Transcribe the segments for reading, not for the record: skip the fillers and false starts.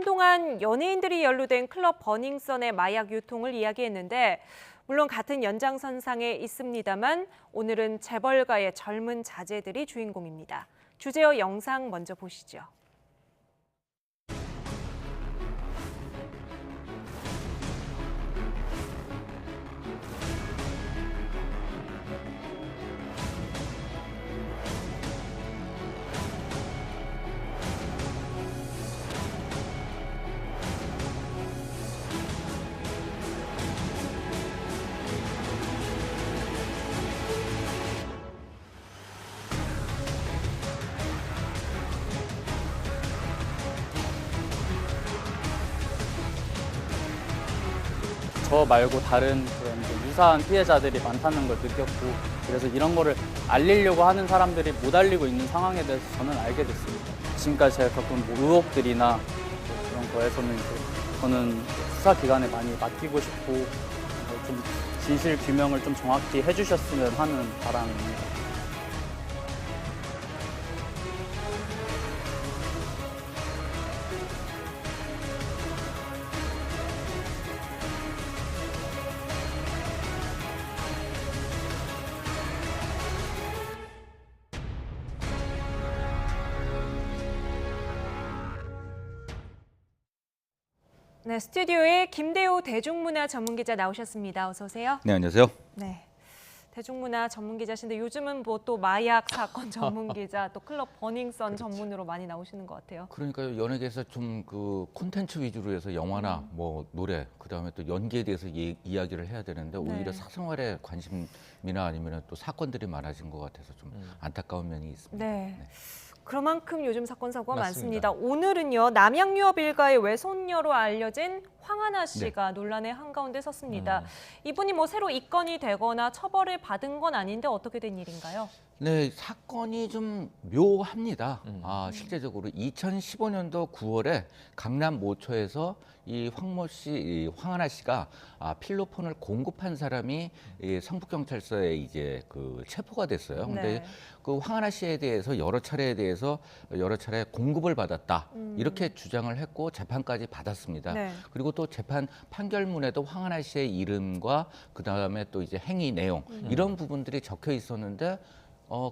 한동안 연예인들이 연루된 클럽 버닝썬의 마약 유통을 이야기했는데 물론 같은 연장선상에 있습니다만 오늘은 재벌가의 젊은 자제들이 주인공입니다. 주제어 영상 먼저 보시죠. 저 말고 다른 그런 좀 유사한 피해자들이 많다는 걸 느꼈고, 그래서 이런 거를 알리려고 하는 사람들이 못 알리고 있는 상황에 대해서 저는 알게 됐습니다. 지금까지 제가 겪은 뭐 의혹들이나 그런 거에서는 이제 저는 수사기관에 많이 맡기고 싶고 좀 진실 규명을 좀 정확히 해주셨으면 하는 바람입니다. 네, 스튜디오에 김대호 대중문화 전문기자 나오셨습니다. 어서 오세요. 네, 안녕하세요. 네, 대중문화 전문기자신데 요즘은 뭐 또 마약 사건 전문기자, 또 클럽 버닝썬 전문으로 많이 나오시는 것 같아요. 그러니까 연예계에서 좀 그 콘텐츠 위주로 해서 영화나 뭐 노래, 그다음에 또 연기에 대해서 이야기를 해야 되는데 오히려 네. 사생활에 관심이나 아니면 또 사건들이 많아진 것 같아서 좀 안타까운 면이 있습니다. 네. 그만큼 요즘 사건 사고가 맞습니다. 많습니다. 오늘은요, 남양유업 일가의 외손녀로 알려진 황하나 씨가 논란의 한가운데 섰습니다. 이분이 뭐 새로 입건이 되거나 처벌을 받은 건 아닌데 어떻게 된 일인가요? 네, 사건이 좀 묘합니다. 실제적으로 2015년도 9월에 강남 모처에서 이 황하나 씨가 필로폰을 공급한 사람이 성북경찰서에 이제 그 체포가 됐어요. 근데 네. 그 황하나 씨에 대해서 여러 차례 공급을 받았다 이렇게 주장을 했고 재판까지 받았습니다. 네. 그리고 또 재판 판결문에도 황하나 씨의 이름과 그 다음에 또 이제 행위 내용 이런 부분들이 적혀 있었는데.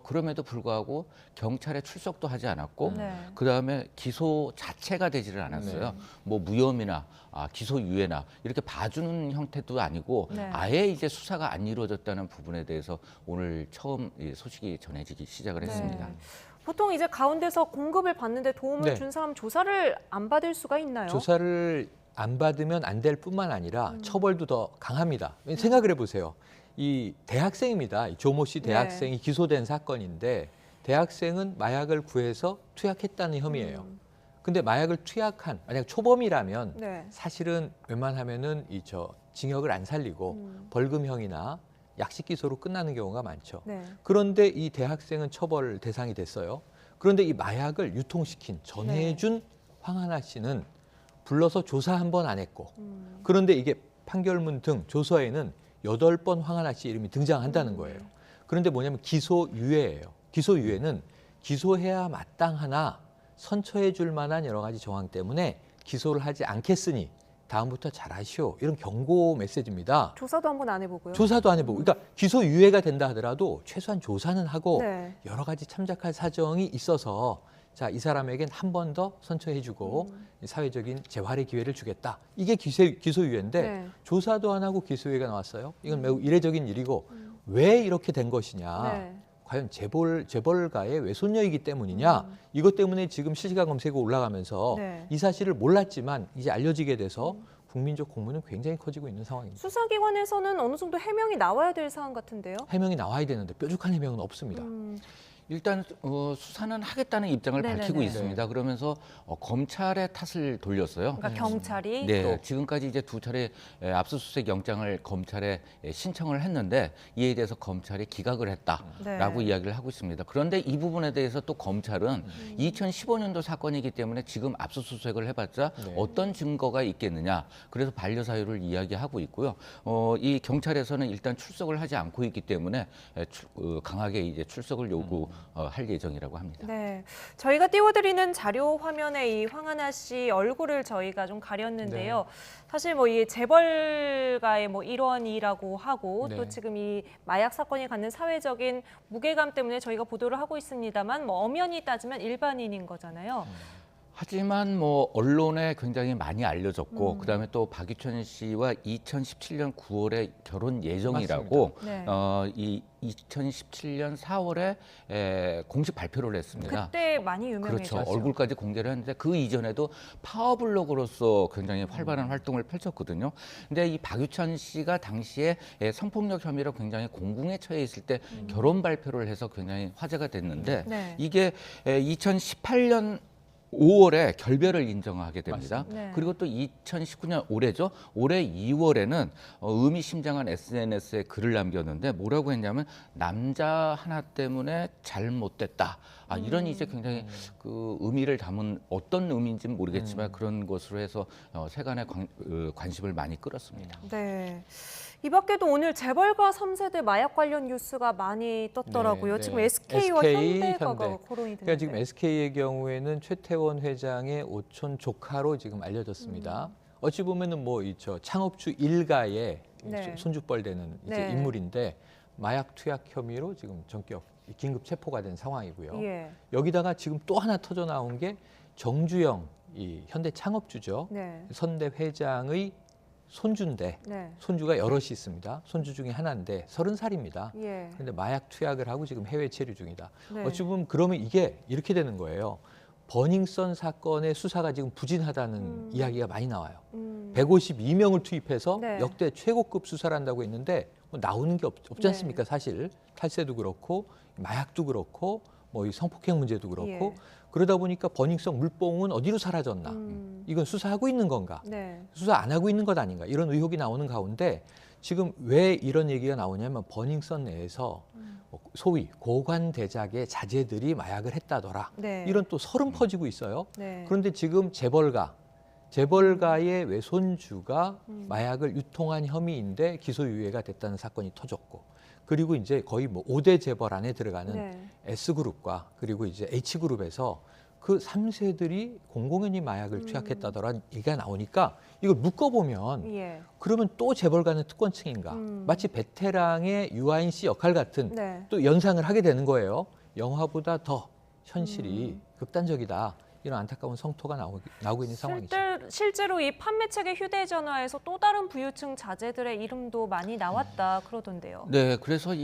그럼에도 불구하고 경찰에 출석도 하지 않았고 네. 그다음에 기소 자체가 되지를 않았어요. 뭐 무혐의나 기소유예나 이렇게 봐주는 형태도 아니고 네. 아예 이제 수사가 안 이루어졌다는 부분에 대해서 오늘 처음 이 소식이 전해지기 시작을 했습니다. 네. 보통 이제 가운데서 공급을 받는데 도움을 네. 준 사람 조사를 안 받을 수가 있나요? 조사를 안 받으면 안 될 뿐만 아니라 처벌도 더 강합니다. 생각을 해보세요. 이 대학생입니다. 이 조모 씨 대학생이 기소된 사건인데 대학생은 마약을 구해서 투약했다는 혐의예요. 근데 마약을 투약한 만약 초범이라면 네. 사실은 웬만하면은 징역을 안 살리고 벌금형이나 약식 기소로 끝나는 경우가 많죠. 네. 그런데 이 대학생은 처벌 대상이 됐어요. 그런데 이 마약을 유통시킨 전해준 황하나 씨는 불러서 조사 한 번 안 했고 그런데 이게 판결문 등 조서에는 8번 황하나 씨 이름이 등장한다는 거예요. 그런데 뭐냐면 기소유예예요. 기소유예는 기소해야 마땅하나 선처해 줄 만한 여러 가지 정황 때문에 기소를 하지 않겠으니 다음부터 잘하시오. 이런 경고 메시지입니다. 조사도 한번 안 해보고요. 조사도 안 해보고. 그러니까 기소유예가 된다 하더라도 최소한 조사는 하고 네. 여러 가지 참작할 사정이 있어서 자, 이 사람에겐 한 번 더 선처해주고 사회적인 재활의 기회를 주겠다. 이게 기소유예인데 네. 조사도 안 하고 기소유예가 나왔어요. 이건 매우 이례적인 일이고 왜 이렇게 된 것이냐. 네. 과연 재벌가의 외손녀이기 때문이냐. 이것 때문에 지금 실시간 검색어 올라가면서 네. 이 사실을 몰랐지만 이제 알려지게 돼서 국민적 공분은 굉장히 커지고 있는 상황입니다. 수사기관에서는 어느 정도 해명이 나와야 될 사안 같은데요? 해명이 나와야 되는데 뾰족한 해명은 없습니다. 일단 수사는 하겠다는 입장을 네네네. 밝히고 있습니다. 그러면서 검찰의 탓을 돌렸어요. 그러니까 경찰이 네, 또 지금까지 이제 2차례 압수수색 영장을 검찰에 신청을 했는데 이에 대해서 검찰이 기각을 했다라고 네. 이야기를 하고 있습니다. 그런데 이 부분에 대해서 또 검찰은 2015년도 사건이기 때문에 지금 압수수색을 해봤자 어떤 증거가 있겠느냐. 그래서 반려 사유를 이야기하고 있고요. 이 경찰에서는 일단 출석을 하지 않고 있기 때문에 강하게 이제 출석을 할 예정이라고 합니다. 네, 저희가 띄워드리는 자료 화면에 이 황하나 씨 얼굴을 저희가 좀 가렸는데요. 사실 뭐 이 재벌가의 뭐 일원이라고 하고 네. 또 지금 이 마약 사건이 갖는 사회적인 무게감 때문에 저희가 보도를 하고 있습니다만 뭐 엄연히 따지면 일반인인 거잖아요. 하지만 뭐 언론에 굉장히 많이 알려졌고 그다음에 또 박유천 씨와 2017년 9월에 결혼 예정이라고 네. 이 2017년 4월에 공식 발표를 했습니다. 그때 많이 유명해졌죠. 그렇죠. 얼굴까지 공개를 했는데 그 이전에도 파워블로거로서 굉장히 활발한 활동을 펼쳤거든요. 근데 이 박유천 씨가 당시에 성폭력 혐의로 굉장히 공궁에 처해 있을 때 결혼 발표를 해서 굉장히 화제가 됐는데 네. 이게 2018년 5월에 결별을 인정하게 됩니다. 네. 그리고 또 2019년 올해죠. 올해 2월에는 의미심장한 SNS에 글을 남겼는데 뭐라고 했냐면 남자 하나 때문에 잘못됐다. 이런 이제 굉장히 그 의미를 담은 어떤 의미인지는 모르겠지만 그런 것으로 해서 세간의 관심을 많이 끌었습니다. 네. 이 밖에도 오늘 재벌가 3세대 마약 관련 뉴스가 많이 떴더라고요. 네, 지금 네. SK와 SK, 현대가가 현대. 거론이 되는데. 그러니까 지금 SK의 경우에는 최태원 회장의 오촌 조카로 지금 알려졌습니다. 어찌 보면은 뭐 이 창업주 일가의 네. 손주뻘 되는 이제 네. 인물인데 마약 투약 혐의로 지금 전격 긴급 체포가 된 상황이고요. 예. 여기다가 지금 또 하나 터져 나온 게 정주영 이 현대 창업주죠. 네. 선대 회장의 손주인데 네. 손주가 여럿이 있습니다. 손주 중에 하나인데 30살입니다. 예. 근데 마약 투약을 하고 지금 해외 체류 중이다. 네. 어찌 보면 그러면 이게 이렇게 되는 거예요. 버닝썬 사건의 수사가 지금 부진하다는 이야기가 많이 나와요. 152명을 투입해서 네. 역대 최고급 수사를 한다고 했는데 뭐 나오는 게 없지 않습니까? 사실 탈세도 그렇고 마약도 그렇고 뭐 이 성폭행 문제도 그렇고 예. 그러다 보니까 버닝썬 물뽕은 어디로 사라졌나? 이건 수사하고 있는 건가? 네. 수사 안 하고 있는 것 아닌가? 이런 의혹이 나오는 가운데 지금 왜 이런 얘기가 나오냐면 버닝썬 내에서 소위 고관 대작의 자제들이 마약을 했다더라. 네. 이런 또 설은 퍼지고 있어요. 네. 그런데 지금 재벌가의 외손주가 마약을 유통한 혐의인데 기소유예가 됐다는 사건이 터졌고, 그리고 이제 거의 뭐 5대 재벌 안에 들어가는 네. S그룹과 그리고 이제 H그룹에서 그 3세들이 공공연히 마약을 투약했다더란 얘기가 나오니까 이걸 묶어보면 예. 그러면 또 재벌가는 특권층인가? 마치 베테랑의 유아인 씨 역할 같은 네. 또 연상을 하게 되는 거예요. 영화보다 더 현실이 극단적이다. 이런 안타까운 성토가 나오고 있는 상황이죠. 실제로 이 판매책의 휴대전화에서 또 다른 부유층 자제들의 이름도 많이 나왔다 그러던데요. 네, 그래서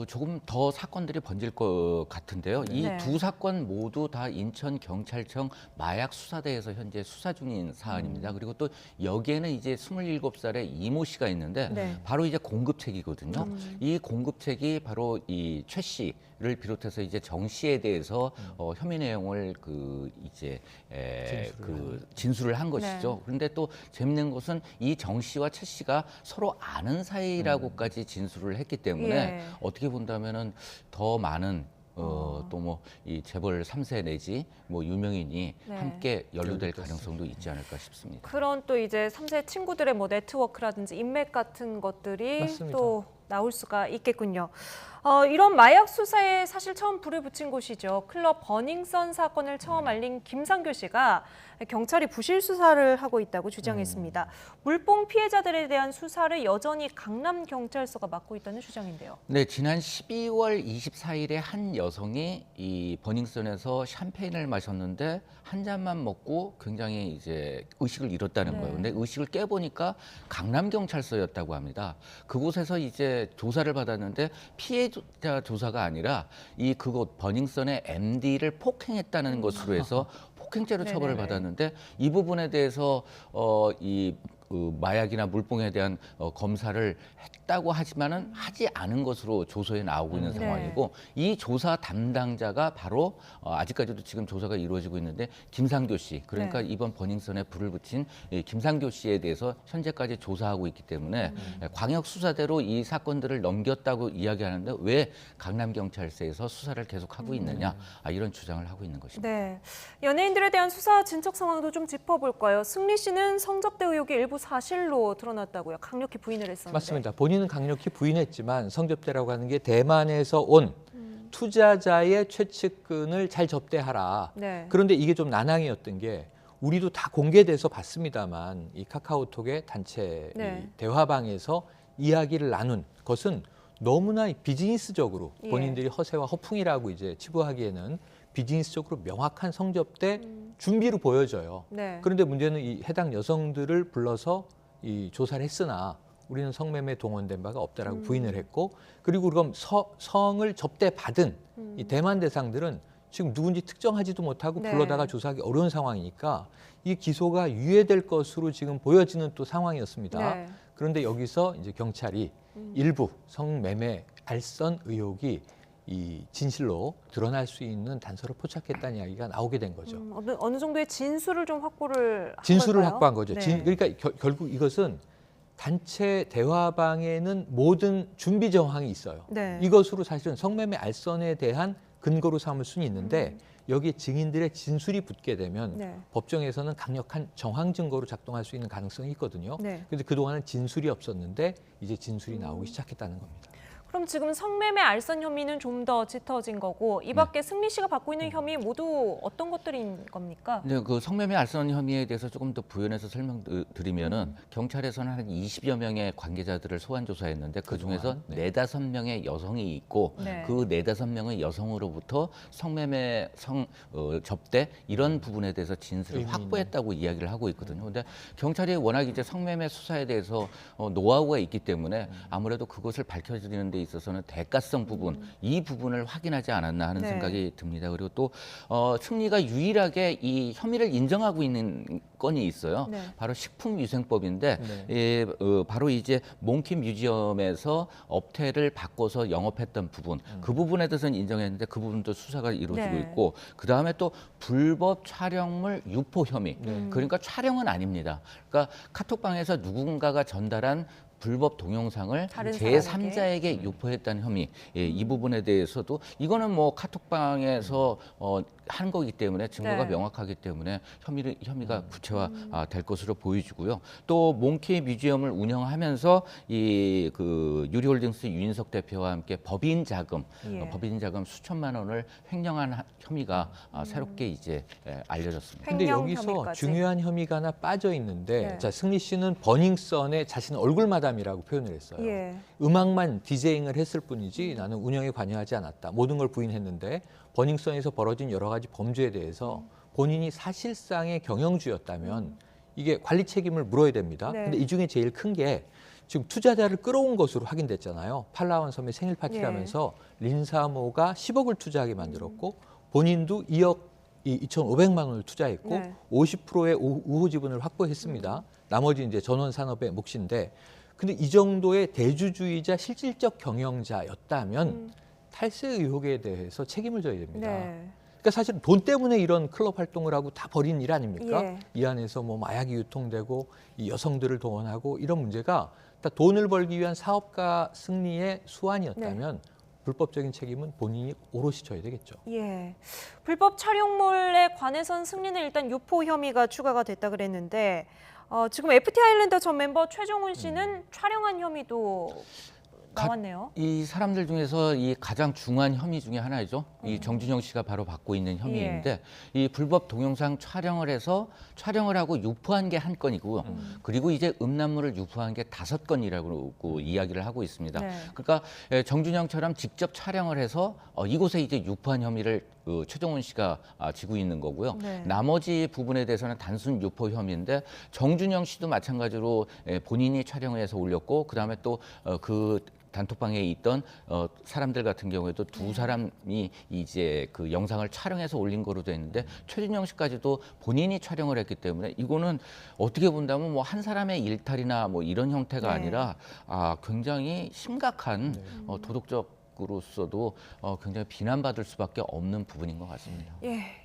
조금 더 사건들이 번질 것 같은데요. 이 네. 두 사건 모두 다 인천경찰청 마약수사대에서 현재 수사 중인 사안입니다. 그리고 또 여기에는 이제 27살의 이모 씨가 있는데 네. 바로 이제 공급책이거든요. 이 공급책이 바로 이 최 씨를 비롯해서 이제 정 씨에 대해서 혐의 내용을 진술을 한 것이죠. 네. 그런데 또 재밌는 것은 이 정 씨와 최 씨가 서로 아는 사이라고까지 진술을 했기 때문에 예. 어떻게 본다면은 더 많은 또 뭐 이 재벌 3세 내지 뭐 유명인이 네. 함께 연루될 가능성도 있지 않을까 싶습니다. 그런 또 이제 3세 친구들의 뭐 네트워크라든지 인맥 같은 것들이 맞습니다. 또 나올 수가 있겠군요. 이런 마약 수사에 사실 처음 불을 붙인 곳이죠. 클럽 버닝썬 사건을 처음 알린 김상교 씨가 경찰이 부실 수사를 하고 있다고 주장했습니다. 물뽕 피해자들에 대한 수사를 여전히 강남경찰서가 맡고 있다는 주장인데요. 네, 지난 12월 24일에 한 여성이 이 버닝썬에서 샴페인을 마셨는데 한 잔만 먹고 굉장히 이제 의식을 잃었다는 거예요. 근데 의식을 깨보니까 강남경찰서였다고 합니다. 그곳에서 이제 조사를 받았는데 피해자 조사가 아니라 그곳 버닝썬의 MD를 폭행했다는 것으로 해서 폭행죄로 처벌을 네네네. 받았는데 이 부분에 대해서 마약이나 물뽕에 대한 검사를 했다고 하지만은 하지 않은 것으로 조서에 나오고 있는 네. 상황이고 이 조사 담당자가 바로 아직까지도 지금 조사가 이루어지고 있는데 김상교 씨, 그러니까 네. 이번 버닝썬에 불을 붙인 이 김상교 씨에 대해서 현재까지 조사하고 있기 때문에 광역 수사대로 이 사건들을 넘겼다고 이야기하는데 왜 강남경찰서에서 수사를 계속하고 있느냐 이런 주장을 하고 있는 것입니다. 네, 연예인들에 대한 수사 진척 상황도 좀 짚어볼까요? 승리 씨는 성접대 의혹이 일부 사실로 드러났다고요. 강력히 부인을 했었는데. 맞습니다. 본인은 강력히 부인했지만 성접대라고 하는 게 대만에서 온 투자자의 최측근을 잘 접대하라. 네. 그런데 이게 좀 난항이었던 게 우리도 다 공개돼서 봤습니다만 이 카카오톡의 단체 네. 이 대화방에서 이야기를 나눈 것은 너무나 비즈니스적으로 예. 본인들이 허세와 허풍이라고 이제 치부하기에는 비즈니스적으로 명확한 성접대 준비로 보여져요. 네. 그런데 문제는 이 해당 여성들을 불러서 이 조사를 했으나 우리는 성매매 동원된 바가 없다라고 부인을 했고, 그리고 그럼 성을 접대받은 이 대만 대상들은 지금 누군지 특정하지도 못하고 네. 불러다가 조사하기 어려운 상황이니까 이 기소가 유예될 것으로 지금 보여지는 또 상황이었습니다. 네. 그런데 여기서 이제 경찰이 일부 성매매 알선 의혹이 이 진실로 드러날 수 있는 단서를 포착했다는 이야기가 나오게 된 거죠. 어느 정도의 진술을 좀 확보를 한 진술을 걸까요? 확보한 거죠. 네. 그러니까 결국 이것은 단체 대화방에는 모든 준비 정황이 있어요. 네. 이것으로 사실은 성매매 알선에 대한 근거로 삼을 수는 있는데 여기에 증인들의 진술이 붙게 되면 네. 법정에서는 강력한 정황 증거로 작동할 수 있는 가능성이 있거든요. 네. 그래서 그동안은 진술이 없었는데 이제 진술이 나오기 시작했다는 겁니다. 그럼 지금 성매매 알선 혐의는 좀 더 짙어진 거고 이 밖에 승리 씨가 받고 있는 혐의 모두 어떤 것들인 겁니까? 네, 그 성매매 알선 혐의에 대해서 조금 더 부연해서 설명드리면은 경찰에서는 한 20여 명의 관계자들을 소환 조사했는데 그 중에서 그동안, 4~5명의 여성이 있고 네. 그 4~5명의 여성으로부터 성매매 접대 이런 부분에 대해서 진술을 의미 있는. 확보했다고 이야기를 하고 있거든요. 근데 경찰이 워낙 이제 성매매 수사에 대해서 노하우가 있기 때문에 아무래도 그것을 밝혀지는 데 있어서는 대가성 부분, 이 부분을 확인하지 않았나 하는 네. 생각이 듭니다. 그리고 또 승리가 유일하게 이 혐의를 인정하고 있는 건이 있어요. 네. 바로 식품위생법인데 네. 바로 이제 몽키 뮤지엄에서 업태를 바꿔서 영업했던 부분, 그 부분에 대해서는 인정했는데 그 부분도 수사가 이루어지고 네. 있고, 그 다음에 또 불법 촬영물 유포 혐의, 네. 그러니까 촬영은 아닙니다. 그러니까 카톡방에서 누군가가 전달한 불법 동영상을 다른 제3자에게 유포했다는 혐의, 이 부분에 대해서도 이거는 뭐 카톡방에서 한 거기 때문에 증거가 네. 명확하기 때문에 혐의가 구체화될 것으로 보여지고요. 또 몽키 뮤지엄을 운영하면서 이 그 유리홀딩스 유인석 대표와 함께 법인 자금 수천만 원을 횡령한 혐의가 새롭게 이제 알려졌습니다. 근데 횡령 여기서 혐의까지. 중요한 혐의가 하나 빠져 있는데 네. 자, 승리 씨는 버닝썬에 자신 얼굴마담이라고 표현을 했어요. 예. 음악만 디제잉을 했을 뿐이지 나는 운영에 관여하지 않았다. 모든 걸 부인했는데 버닝썬에서 벌어진 여러 가지 범죄에 대해서 본인이 사실상의 경영주였다면 이게 관리 책임을 물어야 됩니다. 네. 근데 이 중에 제일 큰 게 지금 투자자를 끌어온 것으로 확인됐잖아요. 팔라완 섬의 생일 파티를 예. 하면서 린사모가 10억을 투자하게 만들었고 본인도 2,500만 원을 투자했고 네. 50%의 우호 지분을 확보했습니다. 나머지 이제 전원 산업의 몫인데, 근데 이 정도의 대주주이자 실질적 경영자였다면 탈세 의혹에 대해서 책임을 져야 됩니다. 네. 그러니까 사실 돈 때문에 이런 클럽 활동을 하고 다 벌인 일 아닙니까? 예. 이 안에서 뭐 마약이 유통되고 이 여성들을 동원하고 이런 문제가 다 돈을 벌기 위한 사업가 승리의 수완이었다면 불법적인 책임은 본인이 오롯이 져야 되겠죠. 예. 불법 촬영물에 관해선 승리는 일단 유포 혐의가 추가가 됐다 그랬는데 지금 FT 아일랜드 전 멤버 최종훈 씨는 촬영한 혐의도 나왔네요. 이 사람들 중에서 이 가장 중요한 혐의 중에 하나이죠. 이 정준영 씨가 바로 받고 있는 혐의인데 이 불법 동영상 촬영을 해서 촬영을 하고 유포한 게 한 건이고요. 그리고 이제 음란물을 유포한 게 5건이라고 이야기를 하고 있습니다. 네. 그러니까 정준영처럼 직접 촬영을 해서 이곳에 이제 유포한 혐의를 최종훈 씨가 지고 있는 거고요. 네. 나머지 부분에 대해서는 단순 유포 혐의인데 정준영 씨도 마찬가지로 본인이 촬영을 해서 올렸고 그다음에 또 그 단톡방에 있던 사람들 같은 경우에도 두 사람이 이제 그 영상을 촬영해서 올린 거로 돼 있는데 최준영 씨까지도 본인이 촬영을 했기 때문에 이거는 어떻게 본다면 뭐 한 사람의 일탈이나 뭐 이런 형태가 네. 아니라 굉장히 심각한 도덕적으로서도 굉장히 비난받을 수밖에 없는 부분인 것 같습니다. 예.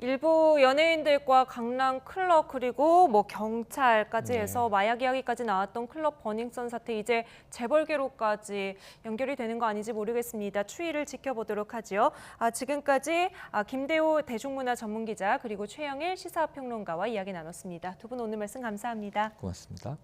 일부 연예인들과 강남 클럽 그리고 뭐 경찰까지 해서 마약 이야기까지 나왔던 클럽 버닝썬 사태 이제 재벌계로까지 연결이 되는 거 아닌지 모르겠습니다. 추이를 지켜보도록 하죠. 지금까지 김대호 대중문화 전문기자 그리고 최영일 시사평론가와 이야기 나눴습니다. 두 분 오늘 말씀 감사합니다. 고맙습니다.